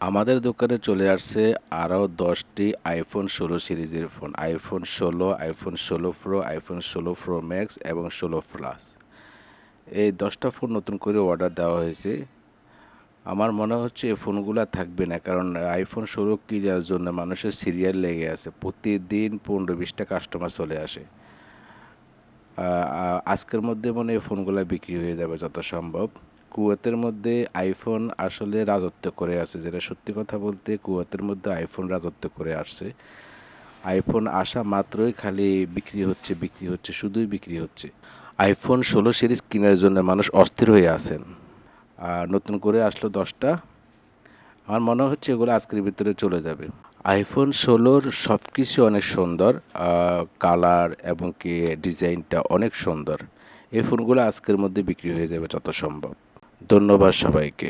আমাদের দোকানে চলে আসছে আরও 10টি আইফোন 16 সিরিজের phone. IPhone 16, iPhone 16 pro, iPhone 16 pro max এবং 16 প্লাস। এই 10টা ফোন নতুন করে অর্ডার দেওয়া হয়েছে। আমার মনে হচ্ছে এই ফোনগুলো থাকবে না, কারণ আইফোন 16 কেনার জন্য মানুষের সিরিয়াল লেগে আছে। প্রতিদিন 15-20টা কাস্টমার চলে আসে। আজকের মধ্যে মনে হয় এই ফোনগুলো বিক্রি হয়ে যাবে যত সম্ভব। কুয়েতের মধ্যে আইফোন আসলে রাজত্ব করে আছে, যেটা সত্যি কথা বলতে কুয়েতের মধ্যে আইফোন রাজত্ব করে আসছে। আইফোন আসা মাত্রই খালি বিক্রি হচ্ছে, বিক্রি হচ্ছে, শুধুই বিক্রি হচ্ছে। আইফোন 16 সিরিজ কেনার জন্য মানুষ অস্থির হয়ে আছেন। আর নতুন করে আসলো 10টা। আমার মনে হচ্ছে এগুলো আজকের ভিতরে চলে যাবে। আইফোন 16-র সব কিছু অনেক সুন্দর। কালার এবং কি ডিজাইনটা অনেক সুন্দর। এই ফোনগুলো আজকের মধ্যে বিক্রি হয়ে যাবে যত সম্ভব। ধন্যবাদ সবাইকে।